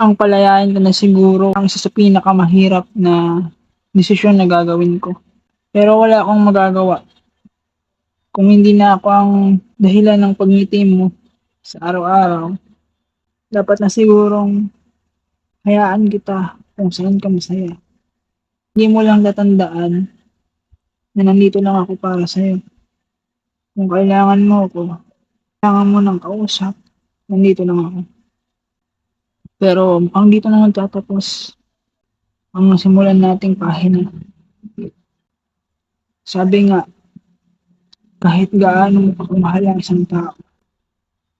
Ang palayain ko na siguro ang isa sa pinakamahirap na desisyon na gagawin ko. Pero wala akong magagawa kung hindi na ako ang dahilan ng pagngiti mo sa araw-araw. Dapat na sigurong hayaan kita kung saan ka masaya. Hindi mo lang tatandaan na nandito lang ako para sa'yo. Kung kailangan mo ako, kailangan mo ng kausap, nandito lang ako. Pero mukhang dito na magtatapos ang simulan nating pahina. Sabi nga, kahit gaano mo pa kamahal ang isang tao,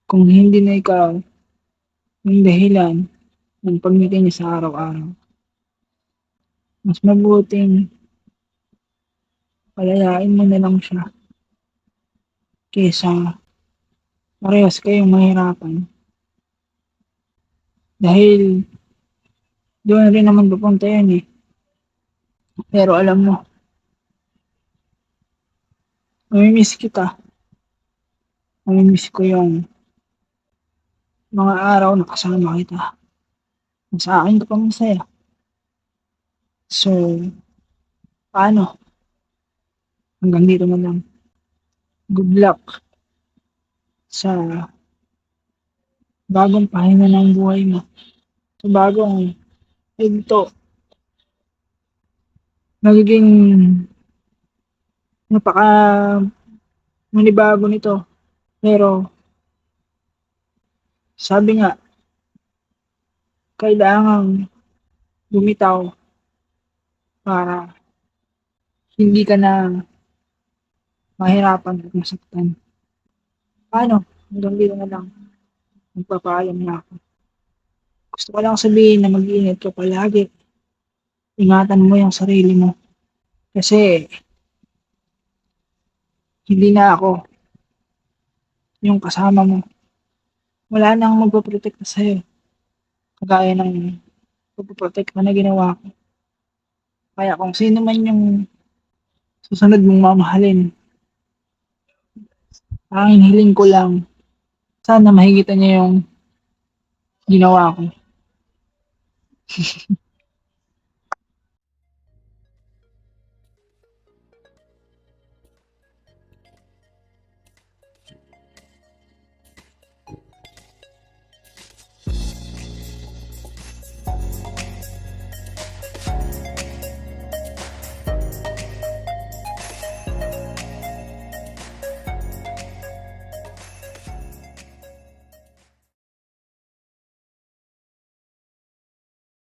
kung hindi na ikaw yung dahilan ng pagngiti niya sa araw-araw, mas mabuting palayain mo na lang siya kaysa parehas kayong mahirapan. Dahil doon rin naman pupunta yan eh. Pero alam mo, mamimiss kita. Mamimiss ko yung mga araw na kasama kita. Sa akin ka pa masaya. So, paano? Hanggang dito na lang. Good luck sa bagong pahinga ng buhay mo. Sa bagong ito, nagiging napaka manibago nito. Pero, sabi nga, kailangang bumitaw para hindi ka na mahirapan at masaktan. Paano? Hanggang dito na lang. Magpapaalam na ako. Gusto ko lang sabihin na mag-iingat ka palagi. Ingatan mo yung sarili mo. Kasi hindi na ako yung kasama mo. Wala nang magpaprotekta sa'yo. Kagaya ng pagpaprotekta na ginawa ko. Kaya kung sino man yung susunod mong mamahalin, ang hiling ko lang, sana mahigitan niya yung ginawa ko.